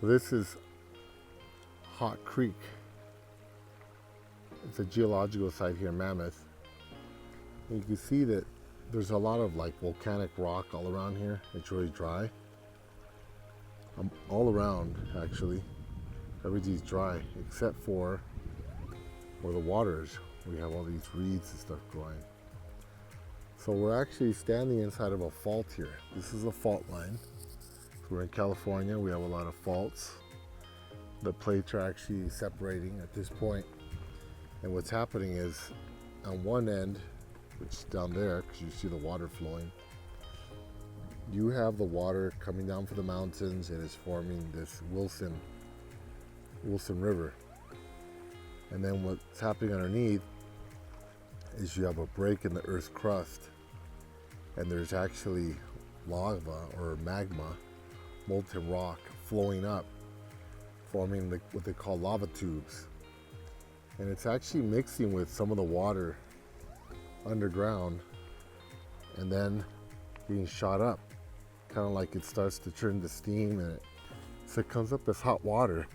So this is Hot Creek. It's a geological site here in Mammoth. And you can see that there's a lot of like volcanic rock all around here. It's really dry. All around, actually, everything's dry except for where the water is. We have all these reeds and stuff growing. So we're actually standing inside of a fault here. This is a fault line. We're in California. We have a lot of faults. The plates are actually separating at this point. And what's happening is on one end, which is down there, because you see the water flowing, you have the water coming down from the mountains and it's forming this Wilson River. And then what's happening underneath is you have a break in the Earth's crust, and there's actually lava or magma, molten rock flowing up, forming what they call lava tubes. And it's actually mixing with some of the water underground and then being shot up, kind of like it starts to turn to steam, and so it comes up as hot water.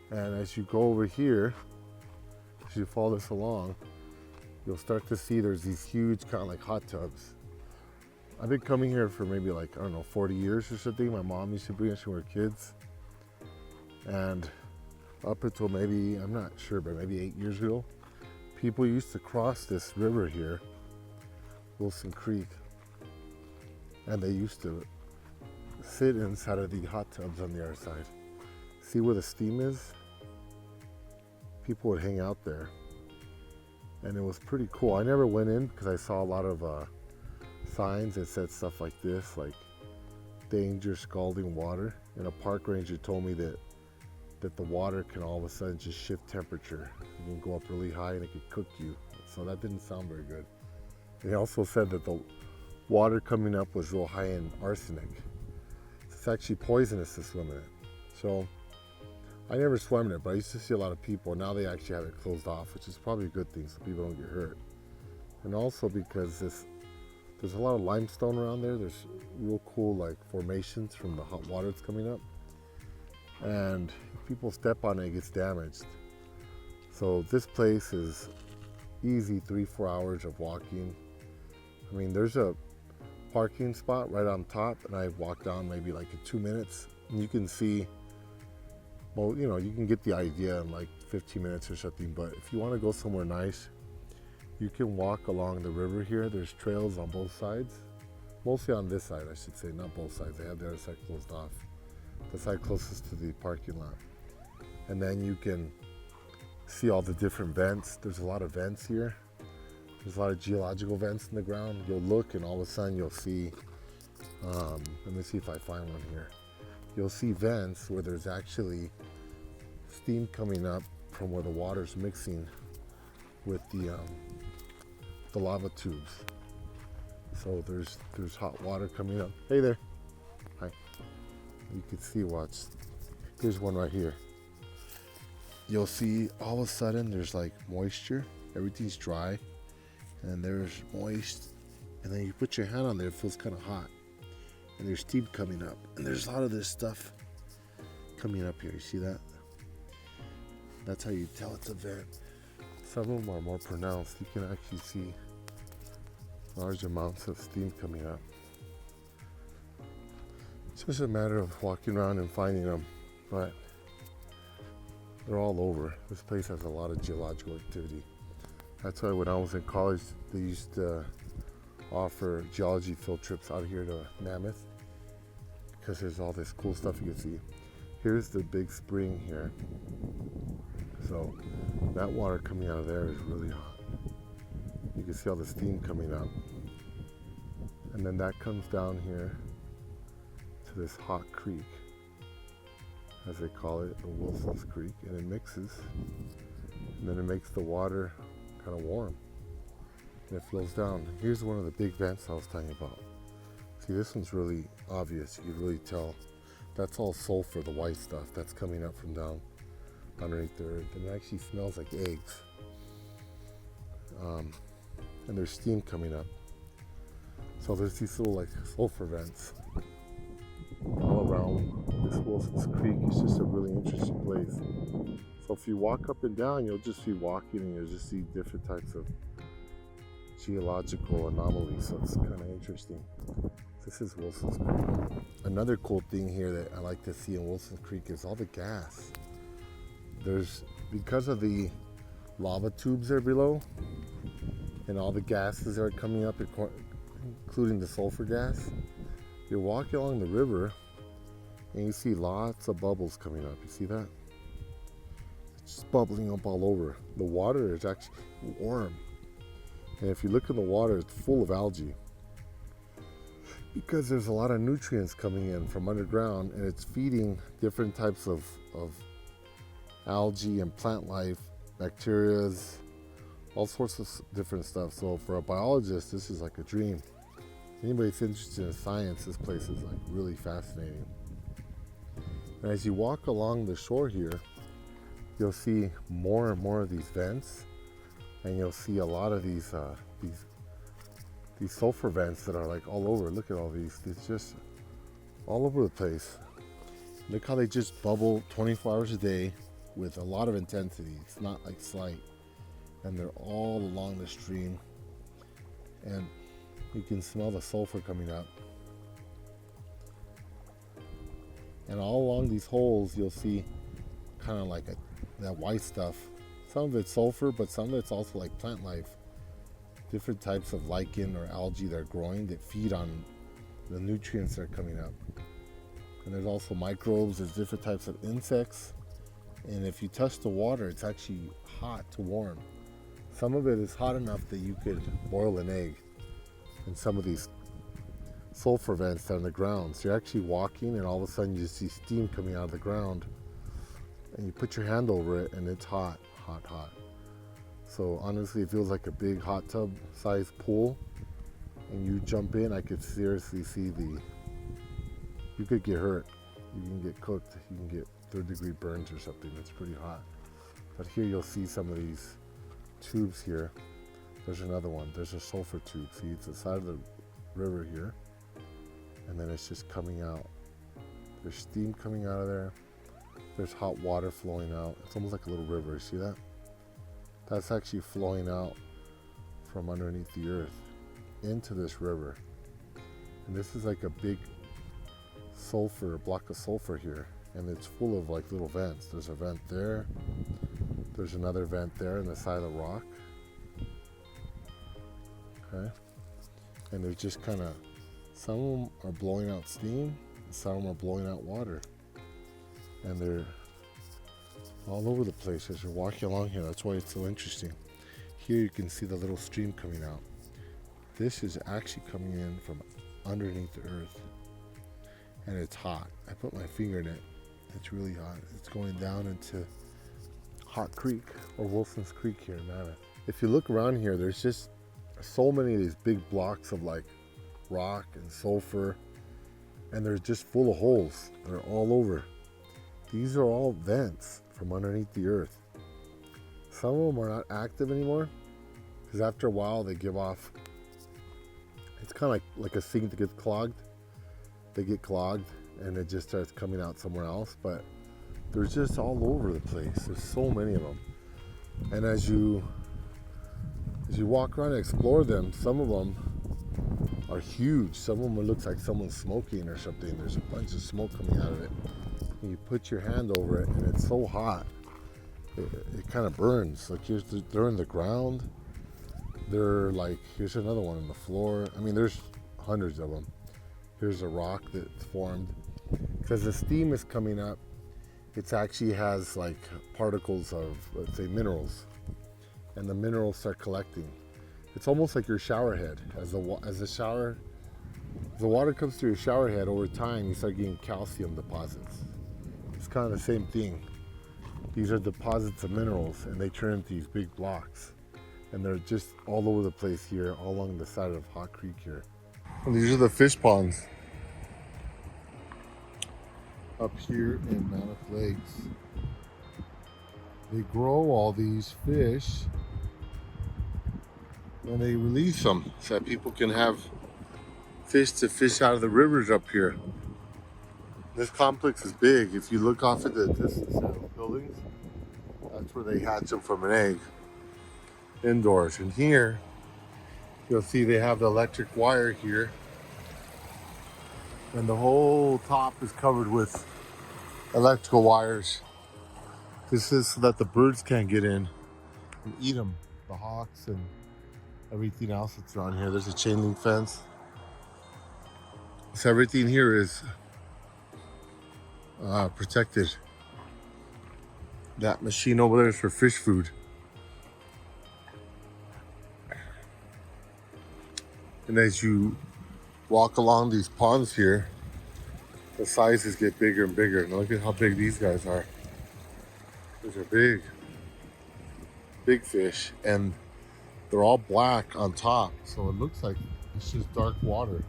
And as you go over here, as you follow this along, you'll start to see there's these huge kind of like hot tubs. I've been coming here for maybe like, I don't know, 40 years or something. My mom used to bring us when we were kids. And up until maybe, I'm not sure, but maybe 8 years ago, people used to cross this river here, Wilson Creek, and they used to sit inside of the hot tubs on the other side. See where the steam is? People would hang out there, and it was pretty cool. I never went in because I saw a lot of signs that said stuff like this, like danger scalding water, and a park ranger told me that the water can all of a sudden just shift temperature. It can go up really high and it could cook you. So that didn't sound very good. He also said that the water coming up was real high in arsenic. It's actually poisonous to swim in it. So I never swam in it, but I used to see a lot of people. Now they actually have it closed off, which is probably a good thing so people don't get hurt. And also because there's a lot of limestone around there. There's real cool like formations from the hot water that's coming up. And if people step on it, it gets damaged. So this place is easy 3-4 hours of walking. I mean, there's a parking spot right on top, and I walked down maybe like in 2 minutes, and you can see, well, you know, you can get the idea in like 15 minutes or something. But if you want to go somewhere nice, you can walk along the river here. There's trails on both sides, mostly on this side, I should say, not both sides. They have the other side closed off, the side closest to the parking lot. And then you can see all the different vents. There's a lot of vents here. There's a lot of geological vents in the ground. You'll look and all of a sudden you'll see, let me see if I find one here. You'll see vents where there's actually steam coming up from where the water's mixing with the lava tubes. So there's hot water coming up. Hey there. Hi. You can see here's one right here. You'll see all of a sudden there's like moisture. Everything's dry and there's moist, and then you put your hand on there, it feels kind of hot, and there's steam coming up, and there's a lot of this stuff coming up here. You see that? That's how you tell it's a vent. Some of them are more pronounced. You can actually see large amounts of steam coming up. It's just a matter of walking around and finding them, but they're all over. This place has a lot of geological activity. That's why when I was in college, they used to offer geology field trips out here to Mammoth, because there's all this cool stuff you can see. Here's the big spring here. So that water coming out of there is really hot. You can see all the steam coming up. And then that comes down here to this Hot Creek, as they call it, the Wilson's Creek, and it mixes, and then it makes the water kind of warm, and it flows down. Here's one of the big vents I was telling you about. See, this one's really obvious. You can really tell that's all sulfur, the white stuff that's coming up from down underneath the earth, and it actually smells like eggs. And there's steam coming up. So there's these little like sulfur vents all around this Wilson's Creek. It's just a really interesting place. So if you walk up and down, you'll just be walking and you'll just see different types of geological anomalies. So it's kind of interesting. This is Wilson's Creek. Another cool thing here that I like to see in Wilson's Creek is all the gas. Because of the lava tubes there below and all the gases that are coming up, including the sulfur gas, you're walking along the river and you see lots of bubbles coming up. You see that? It's just bubbling up all over. The water is actually warm. And if you look in the water, it's full of algae. Because there's a lot of nutrients coming in from underground and it's feeding different types of algae and plant life, bacterias, all sorts of different stuff. So for a biologist, this is like a dream. Anybody that's interested in science, this place is like really fascinating. And as you walk along the shore here, you'll see more and more of these vents, and you'll see a lot of these sulfur vents that are like all over. Look at all these. It's just all over the place. Look how they just bubble 24 hours a day with a lot of intensity. It's not like slight. And they're all along the stream. And you can smell the sulfur coming up. And all along these holes, you'll see kind of like that white stuff. Some of it's sulfur, but some of it's also like plant life. Different types of lichen or algae that are growing that feed on the nutrients that are coming up. And there's also microbes, there's different types of insects. And if you touch the water, it's actually hot to warm. Some of it is hot enough that you could boil an egg in some of these sulfur vents down the ground. So you're actually walking and all of a sudden you see steam coming out of the ground and you put your hand over it and it's hot, hot, hot. So honestly, it feels like a big hot tub sized pool, and you jump in, I could seriously see you could get hurt, you can get cooked, you can get 3rd-degree burns or something. It's pretty hot. But here you'll see some of these tubes here. There's another one, there's a sulfur tube. See, it's the side of the river here, and then it's just coming out. There's steam coming out of there. There's hot water flowing out. It's almost like a little river, see that? That's actually flowing out from underneath the earth into this river. And this is like a big block of sulfur here. And it's full of like little vents. There's a vent there. There's another vent there in the side of the rock. Okay. And there's just kind of, some of them are blowing out steam, and some of them are blowing out water. And they're all over the place as you're walking along here. That's why it's so interesting. Here you can see the little stream coming out. This is actually coming in from underneath the earth. And it's hot. I put my finger in it. It's really hot. It's going down into Hot Creek, or Wilson's Creek here in Mammoth. If you look around here, there's just so many of these big blocks of like rock and sulfur, and they're just full of holes. They're all over. These are all vents from underneath the earth. Some of them are not active anymore because after a while they give off, it's kind of like a sink that gets clogged. They get clogged and it just starts coming out somewhere else, but they're just all over the place. There's so many of them. And as you walk around and explore them, some of them are huge. Some of them looks like someone's smoking or something. There's a bunch of smoke coming out of it. And you put your hand over it and it's so hot it kind of burns. Like they're in the ground. They're like, here's another one on the floor. I mean, there's hundreds of them. Here's a rock that's formed because the steam is coming up. It actually has like particles of, let's say, minerals, and the minerals start collecting. It's almost like your shower head. As the water comes through your shower head, over time you start getting calcium deposits. It's kind of the same thing. These are deposits of minerals, and they turn into these big blocks, and they're just all over the place here, all along the side of Hot Creek here. And these are the fish ponds up here in Mammoth Lakes. They grow all these fish and they release them so that people can have fish to fish out of the rivers up here. This complex is big. If you look off at the distance of those buildings, that's where they hatch them from an egg indoors. And here, you'll see they have the electric wire here. And the whole top is covered with electrical wires. This is so that the birds can't get in and eat them. The hawks and everything else that's around here. There's a chain link fence. So everything here is protected. That machine over there is for fish food. And as you walk along these ponds here, the sizes get bigger and bigger. And look at how big these guys are. These are big. Big fish. And they're all black on top. So it looks like it's just dark water.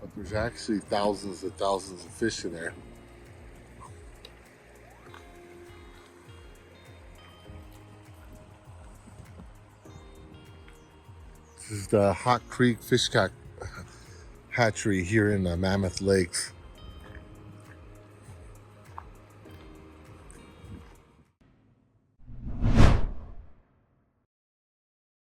But there's actually thousands and thousands of fish in there. This is the Hot Creek Hatchery here in Mammoth Lakes.